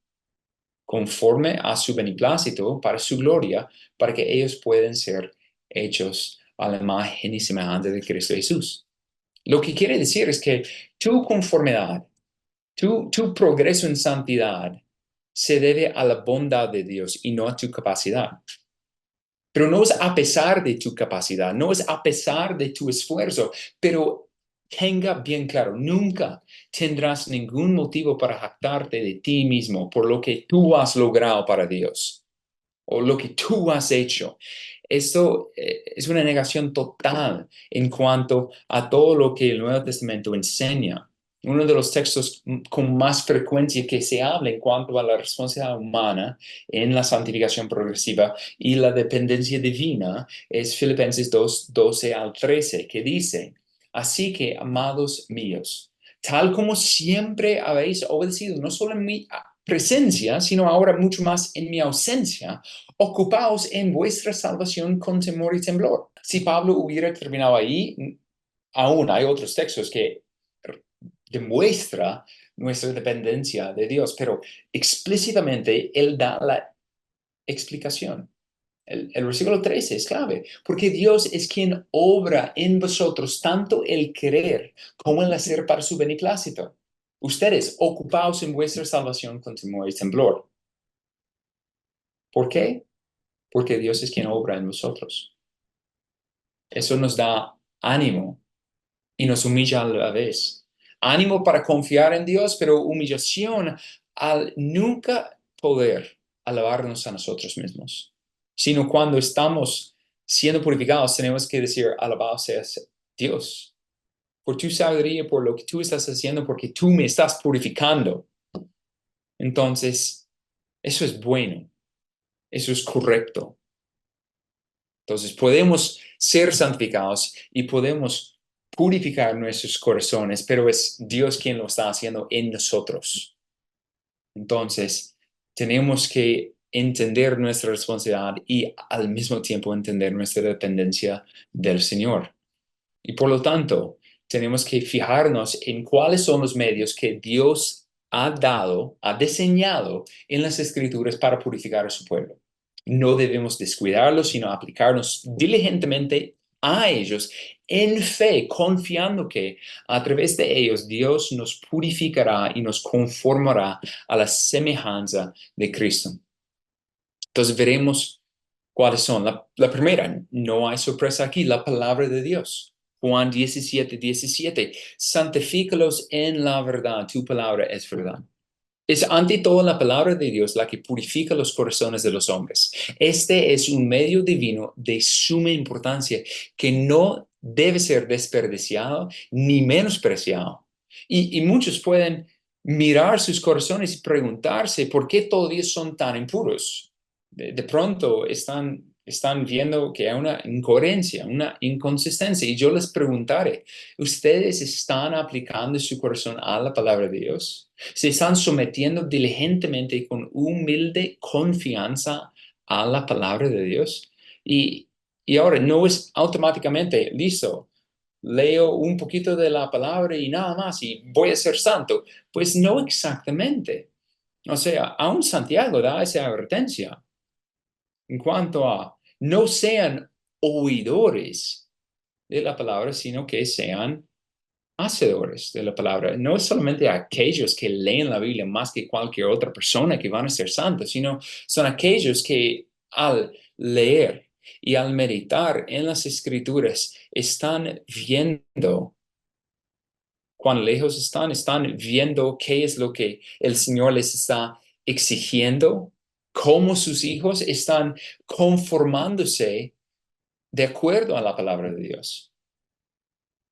conforme a su beneplácito, para su gloria, para que ellos puedan ser hechos a la imagen y semejanza de Cristo Jesús. Lo que quiere decir es que tu conformidad, tu progreso en santidad se debe a la bondad de Dios y no a tu capacidad. Pero no es a pesar de tu capacidad, no es a pesar de tu esfuerzo, pero tenga bien claro, nunca tendrás ningún motivo para jactarte de ti mismo por lo que tú has logrado para Dios o lo que tú has hecho. Esto es una negación total en cuanto a todo lo que el Nuevo Testamento enseña. Uno de los textos con más frecuencia que se habla en cuanto a la responsabilidad humana en la santificación progresiva y la dependencia divina es Filipenses 2, 12 al 13, que dice, así que, amados míos, tal como siempre habéis obedecido, no solo en mi presencia, sino ahora mucho más en mi ausencia, ocupaos en vuestra salvación con temor y temblor. Si Pablo hubiera terminado ahí, aún hay otros textos que demuestra nuestra dependencia de Dios, pero explícitamente él da la explicación. El versículo 13 es clave, porque Dios es quien obra en vosotros tanto el querer como el hacer para su beneplácito. Ustedes, ocupaos en vuestra salvación con temor y temblor. ¿Por qué? Porque Dios es quien obra en vosotros. Eso nos da ánimo y nos humilla a la vez. Ánimo para confiar en Dios, pero humillación al nunca poder alabarnos a nosotros mismos, sino cuando estamos siendo purificados, tenemos que decir, alabado seas Dios, por tu sabiduría, por lo que tú estás haciendo, porque tú me estás purificando. Entonces, eso es bueno, eso es correcto. Entonces, podemos ser santificados y podemos purificar nuestros corazones, pero es Dios quien lo está haciendo en nosotros. Entonces, tenemos que entender nuestra responsabilidad y al mismo tiempo entender nuestra dependencia del Señor. Y por lo tanto, tenemos que fijarnos en cuáles son los medios que Dios ha dado, ha diseñado en las Escrituras para purificar a su pueblo. No debemos descuidarlos, sino aplicarnos diligentemente a ellos en fe, confiando que a través de ellos Dios nos purificará y nos conformará a la semejanza de Cristo. Entonces veremos cuáles son. La primera, no hay sorpresa aquí, la palabra de Dios. Juan 17:17, santifícalos en la verdad, tu palabra es verdad. Es ante todo la palabra de Dios la que purifica los corazones de los hombres. Este es un medio divino de suma importancia que no debe ser desperdiciado ni menospreciado. Y muchos pueden mirar sus corazones y preguntarse por qué todavía son tan impuros. De pronto están viendo que hay una incoherencia, una inconsistencia. Y yo les preguntaré, ¿ustedes están aplicando su corazón a la palabra de Dios? ¿Se están sometiendo diligentemente y con humilde confianza a la palabra de Dios? Y ahora no es automáticamente, listo, leo un poquito de la palabra y nada más y voy a ser santo. Pues no exactamente. O sea, aún Santiago da esa advertencia en cuanto a no sean oidores de la palabra, sino que sean hacedores de la palabra. No es solamente aquellos que leen la Biblia más que cualquier otra persona que van a ser santos, sino son aquellos que al leer y al meditar en las escrituras están viendo cuán lejos están viendo qué es lo que el Señor les está exigiendo, cómo sus hijos están conformándose de acuerdo a la palabra de Dios.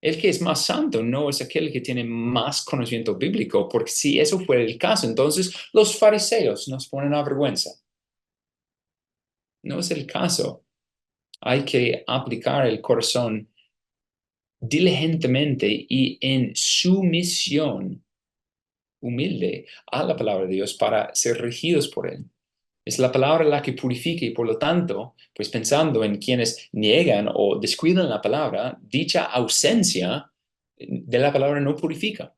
El que es más santo no es aquel que tiene más conocimiento bíblico, porque si eso fuera el caso, entonces los fariseos nos ponen a vergüenza. No es el caso. Hay que aplicar el corazón diligentemente y en sumisión humilde a la palabra de Dios para ser regidos por él. Es la palabra la que purifica y por lo tanto, pues pensando en quienes niegan o descuidan la palabra, dicha ausencia de la palabra no purifica.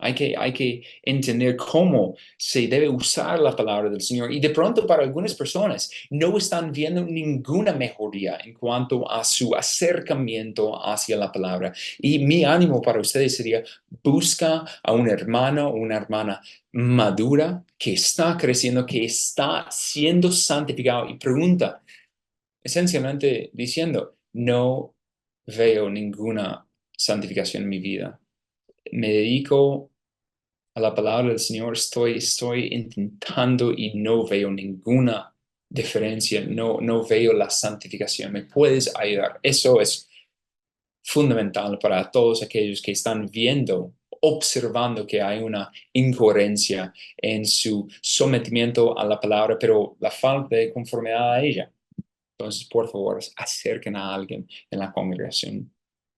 Hay que entender cómo se debe usar la palabra del Señor. Y de pronto para algunas personas no están viendo ninguna mejoría en cuanto a su acercamiento hacia la palabra. Y mi ánimo para ustedes sería, busca a un hermano o una hermana madura que está creciendo, que está siendo santificado y pregunta, esencialmente diciendo, no veo ninguna santificación en mi vida. Me dedico a la palabra del Señor, estoy intentando y no veo ninguna diferencia, no veo la santificación. ¿Me puedes ayudar? Eso es fundamental para todos aquellos que están viendo, observando que hay una incoherencia en su sometimiento a la palabra, pero la falta de conformidad a ella. Entonces, por favor, acerquen a alguien en la congregación.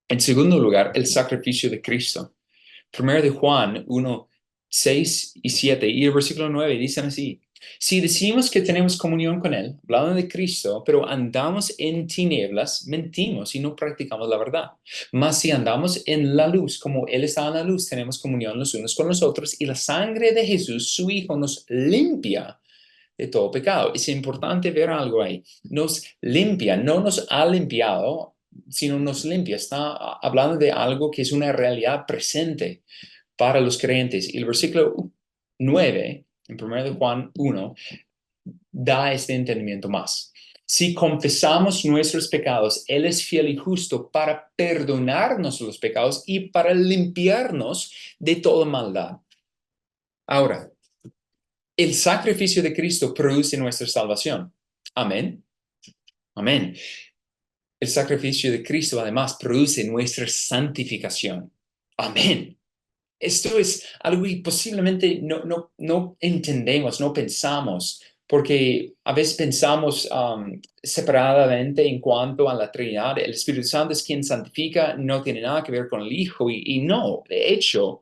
En segundo lugar, el sacrificio de Cristo. Primero de Juan 1, 6 y 7 y el versículo 9 dicen así: si decimos que tenemos comunión con Él, hablando de Cristo, pero andamos en tinieblas, mentimos y no practicamos la verdad. Mas si andamos en la luz, como Él está en la luz, tenemos comunión los unos con los otros y la sangre de Jesús, su Hijo, nos limpia de todo pecado. Es importante ver algo ahí. Nos limpia, no nos ha limpiado, sino nos limpia. Está hablando de algo que es una realidad presente para los creyentes. Y el versículo 9, en 1 de Juan 1, da este entendimiento más. Si confesamos nuestros pecados, Él es fiel y justo para perdonarnos los pecados y para limpiarnos de toda maldad. Ahora, El sacrificio de Cristo produce nuestra salvación. Amén. Amén. El sacrificio de Cristo además produce nuestra santificación. Amén. Esto es algo que posiblemente no entendemos, no pensamos, porque a veces pensamos separadamente en cuanto a la Trinidad. El Espíritu Santo es quien santifica, no tiene nada que ver con el Hijo, y no, de hecho,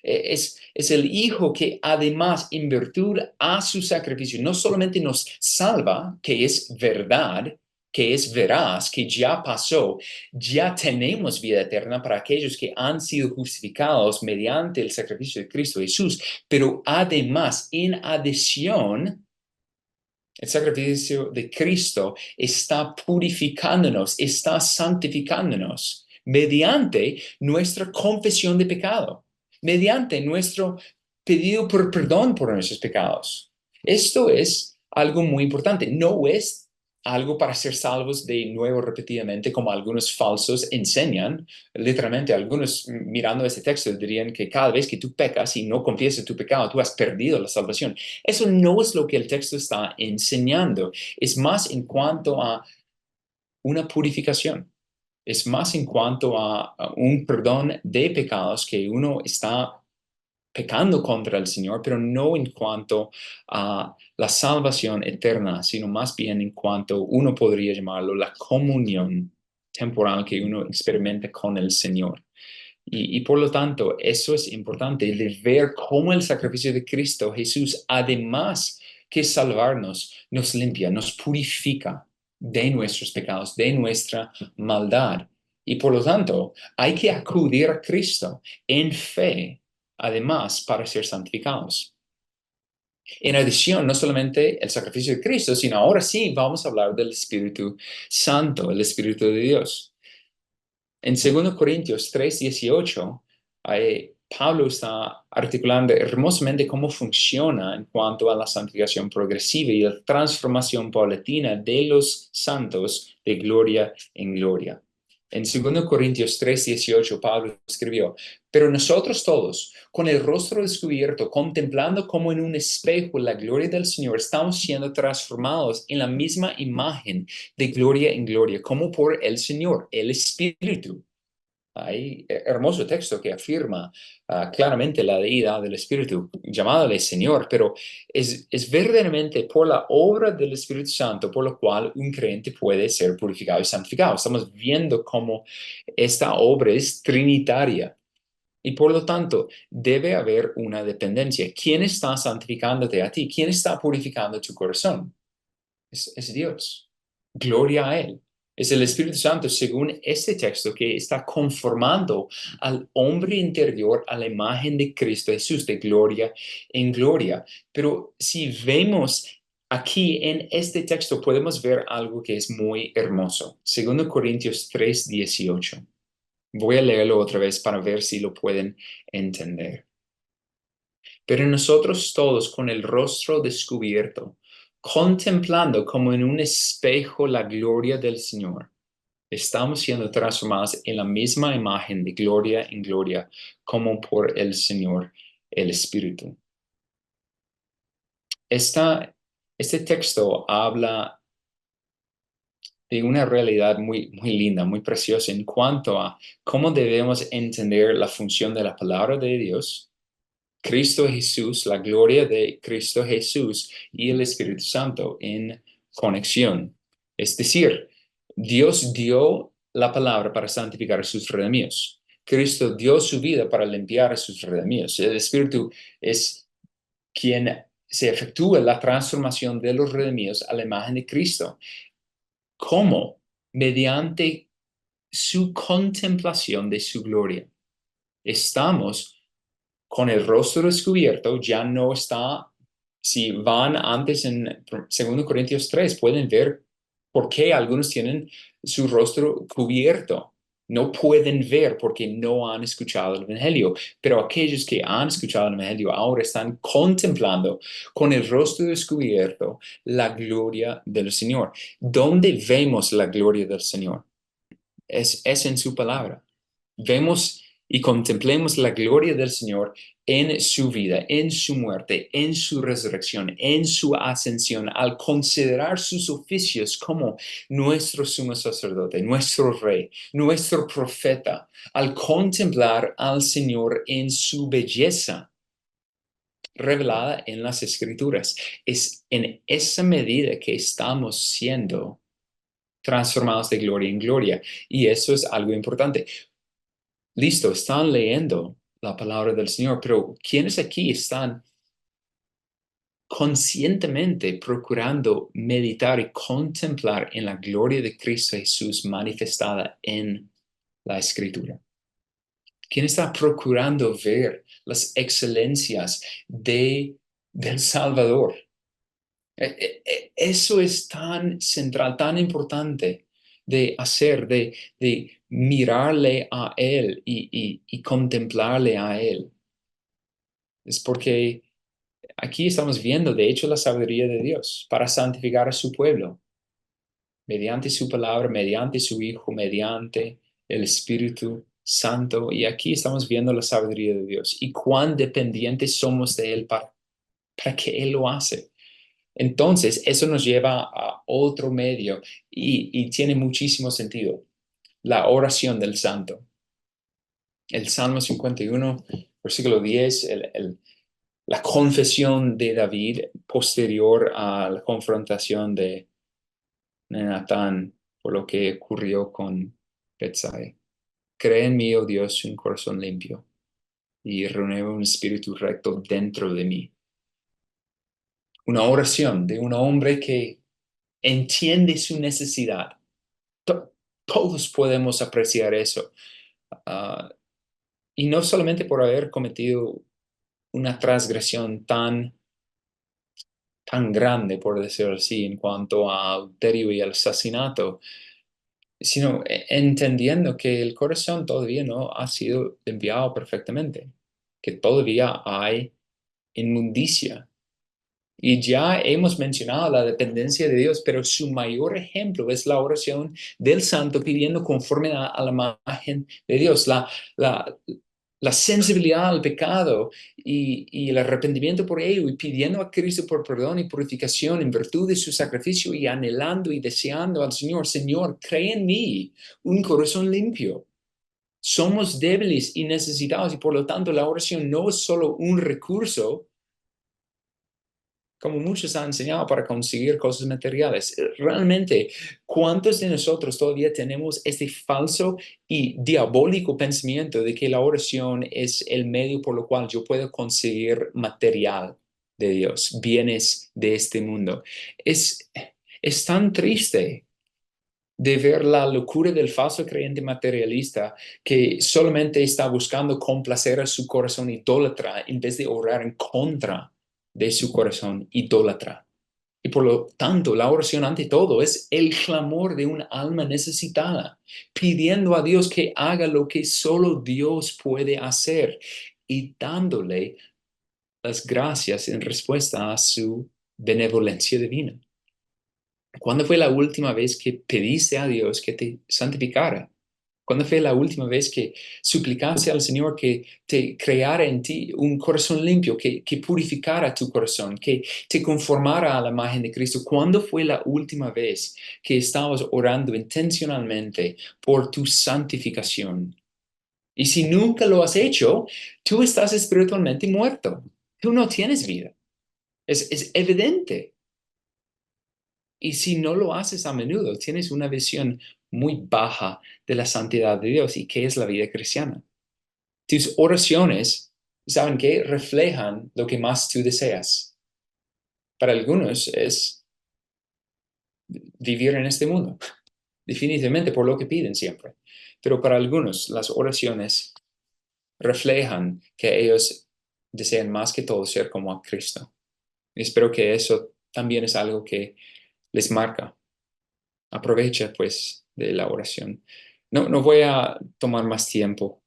es el Hijo que además, en virtud a su sacrificio, no solamente nos salva, que es verdad, que es veraz, que ya pasó, ya tenemos vida eterna para aquellos que han sido justificados mediante el sacrificio de Cristo Jesús, pero además, en adición, el sacrificio de Cristo está purificándonos, está santificándonos mediante nuestra confesión de pecado, mediante nuestro pedido por perdón por nuestros pecados. Esto es algo muy importante. No es algo para ser salvos de nuevo repetidamente, como algunos falsos enseñan. Literalmente, algunos mirando este texto dirían que cada vez que tú pecas y no confiesas tu pecado, tú has perdido la salvación. Eso no es lo que el texto está enseñando. Es más en cuanto a una purificación. Es más en cuanto a un perdón de pecados que uno está pecando contra el Señor, pero no en cuanto a la salvación eterna, sino más bien en cuanto uno podría llamarlo la comunión temporal que uno experimenta con el Señor. Y por lo tanto, eso es importante, de ver cómo el sacrificio de Cristo Jesús, además que salvarnos, nos limpia, nos purifica de nuestros pecados, de nuestra maldad. Y por lo tanto, hay que acudir a Cristo en fe, además, para ser santificados. En adición, no solamente el sacrificio de Cristo, sino ahora sí vamos a hablar del Espíritu Santo, el Espíritu de Dios. En 2 Corintios 3:18, Pablo está articulando hermosamente cómo funciona en cuanto a la santificación progresiva y la transformación paulatina de los santos de gloria en gloria. En 2 Corintios 3:18, Pablo escribió: pero nosotros todos, con el rostro descubierto, contemplando como en un espejo la gloria del Señor, estamos siendo transformados en la misma imagen de gloria en gloria, como por el Señor, el Espíritu. Hay hermoso texto que afirma claramente la deidad del Espíritu, llamándole Señor, pero es verdaderamente por la obra del Espíritu Santo por lo cual un creyente puede ser purificado y santificado. Estamos viendo cómo esta obra es trinitaria. Y por lo tanto, debe haber una dependencia. ¿Quién está santificándote a ti? ¿Quién está purificando tu corazón? Es Dios. Gloria a Él. Es el Espíritu Santo, según este texto, que está conformando al hombre interior a la imagen de Cristo Jesús, de gloria en gloria. Pero si vemos aquí en este texto, podemos ver algo que es muy hermoso. 2 Corintios 3:18. Voy a leerlo otra vez para ver si lo pueden entender. Pero nosotros todos con el rostro descubierto, contemplando como en un espejo la gloria del Señor, estamos siendo transformados en la misma imagen de gloria en gloria, como por el Señor, el Espíritu. Este texto habla de una realidad muy linda, muy preciosa en cuanto a cómo debemos entender la función de la palabra de Dios, Cristo Jesús, la gloria de Cristo Jesús y el Espíritu Santo en conexión. Es decir, Dios dio la palabra para santificar a sus redimidos. Cristo dio su vida para limpiar a sus redimidos. El Espíritu es quien se efectúa la transformación de los redimidos a la imagen de Cristo. ¿Cómo? Mediante su contemplación de su gloria. Estamos con el rostro descubierto, ya no está, si van antes en 2 Corintios 3, pueden ver por qué algunos tienen su rostro cubierto. No pueden ver porque no han escuchado el Evangelio, pero aquellos que han escuchado el Evangelio ahora están contemplando con el rostro descubierto la gloria del Señor. ¿Dónde vemos la gloria del Señor? Es en su palabra. Vemos y contemplemos la gloria del Señor en su vida, en su muerte, en su resurrección, en su ascensión, al considerar sus oficios como nuestro sumo sacerdote, nuestro rey, nuestro profeta, al contemplar al Señor en su belleza revelada en las Escrituras. Es en esa medida que estamos siendo transformados de gloria en gloria. Y eso es algo importante. Listo, están leyendo la palabra del Señor, pero ¿quiénes aquí están conscientemente procurando meditar y contemplar en la gloria de Cristo Jesús manifestada en la Escritura? ¿Quién está procurando ver las excelencias del Salvador? Eso es tan central, tan importante de hacer, de mirarle a Él y contemplarle a Él. Es porque aquí estamos viendo, de hecho, la sabiduría de Dios para santificar a su pueblo, mediante su palabra, mediante su Hijo, mediante el Espíritu Santo. Y aquí estamos viendo la sabiduría de Dios y cuán dependientes somos de Él para que Él lo hace. Entonces, eso nos lleva a otro medio y tiene muchísimo sentido. La oración del santo. El Salmo 51, versículo 10, la confesión de David posterior a la confrontación de Natán por lo que ocurrió con Betsai. Cree en mí, oh Dios, un corazón limpio y renueva un espíritu recto dentro de mí. Una oración de un hombre que entiende su necesidad. Todos podemos apreciar eso. Uh, y no solamente por haber cometido una transgresión tan grande, por decirlo así, en cuanto a adulterio y al asesinato, sino entendiendo que el corazón todavía no ha sido limpiado perfectamente, que todavía hay inmundicia. Y ya hemos mencionado la dependencia de Dios, pero su mayor ejemplo es la oración del santo pidiendo conformidad a la imagen de Dios, la, la sensibilidad al pecado y el arrepentimiento por ello y pidiendo a Cristo por perdón y purificación en virtud de su sacrificio y anhelando y deseando al Señor, Señor, cree en mí un corazón limpio. Somos débiles y necesitados y por lo tanto la oración no es solo un recurso como muchos han enseñado para conseguir cosas materiales. Realmente, ¿cuántos de nosotros todavía tenemos este falso y diabólico pensamiento de que la oración es el medio por lo cual yo puedo conseguir material de Dios, bienes de este mundo? Es tan triste de ver la locura del falso creyente materialista que solamente está buscando complacer a su corazón idólatra en vez de orar en contra de su corazón idólatra. Y por lo tanto, la oración ante todo es el clamor de un alma necesitada, pidiendo a Dios que haga lo que solo Dios puede hacer y dándole las gracias en respuesta a su benevolencia divina. ¿Cuándo fue la última vez que pediste a Dios que te santificara? ¿Cuándo fue la última vez que suplicaste al Señor que te creara en ti un corazón limpio, que purificara tu corazón, que te conformara a la imagen de Cristo? ¿Cuándo fue la última vez que estabas orando intencionalmente por tu santificación? Y si nunca lo has hecho, tú estás espiritualmente muerto. Tú no tienes vida. Es evidente. Y si no lo haces a menudo, tienes una visión muy baja de la santidad de Dios y qué es la vida cristiana. Tus oraciones, ¿saben qué? Reflejan lo que más tú deseas. Para algunos es vivir en este mundo, definitivamente por lo que piden siempre. Pero para algunos las oraciones reflejan que ellos desean más que todo ser como a Cristo. Y espero que eso también es algo que les marca. Aprovecha pues de la oración. No voy a tomar más tiempo.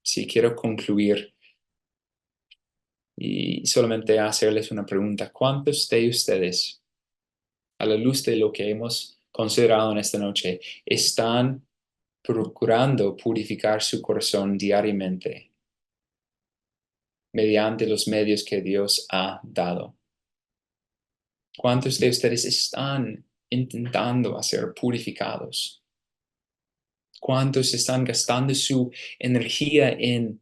Si quiero concluir y solamente hacerles una pregunta. ¿Cuántos de ustedes, a la luz de lo que hemos considerado en esta noche, están procurando purificar su corazón diariamente mediante los medios que Dios ha dado. ¿Cuántos de ustedes están intentando ser purificados? ¿Cuántos están gastando su energía en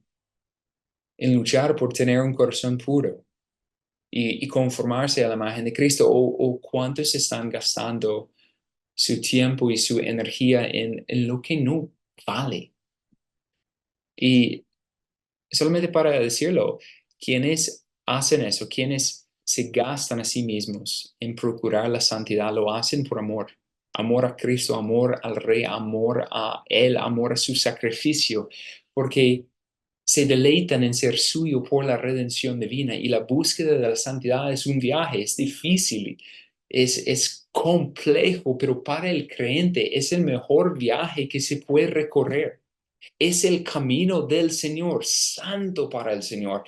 luchar por tener un corazón puro y conformarse a la imagen de Cristo? ¿O cuántos están gastando su tiempo y su energía en lo que no vale? Y solamente para decirlo, quienes hacen eso, quienes se gastan a sí mismos en procurar la santidad, lo hacen por amor. Amor a Cristo, amor al Rey, amor a Él, amor a su sacrificio, porque se deleitan en ser suyo por la redención divina. Y la búsqueda de la santidad es un viaje, es difícil, es complejo, pero para el creyente es el mejor viaje que se puede recorrer. Es el camino del Señor, santo para el Señor.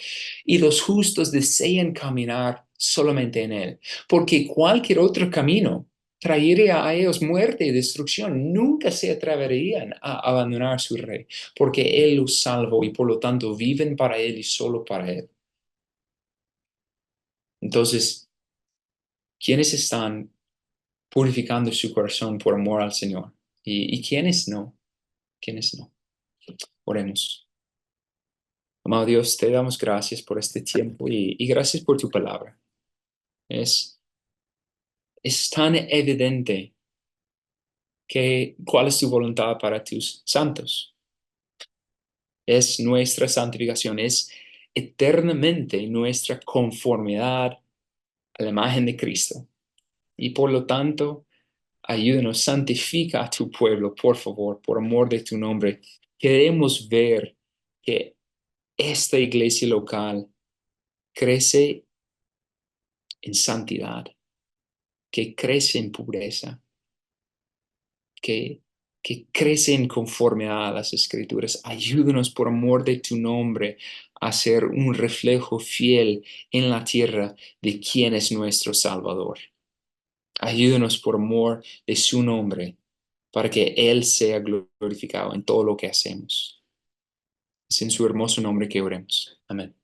Y los justos desean caminar solamente en Él, porque cualquier otro camino traería a ellos muerte y destrucción. Nunca se atreverían a abandonar su Rey, porque Él los salvó y por lo tanto viven para Él y solo para Él. Entonces, ¿quiénes están purificando su corazón por amor al Señor? ¿Y quiénes no? ¿Quiénes no? Oremos. Amado Dios, te damos gracias por este tiempo y gracias por tu palabra. Es, es tan evidente que cuál es tu voluntad para tus santos. Es nuestra santificación, es eternamente nuestra conformidad a la imagen de Cristo. Y por lo tanto, ayúdanos, santifica a tu pueblo, por favor, por amor de tu nombre. Queremos ver que esta iglesia local crece en santidad, que crece en pureza, que, que crece en conformidad a las Escrituras. Ayúdanos por amor de tu nombre a ser un reflejo fiel en la tierra de quién es nuestro Salvador. Ayúdanos por amor de su nombre para que Él sea glorificado en todo lo que hacemos. Es en su hermoso nombre que oremos. Amén.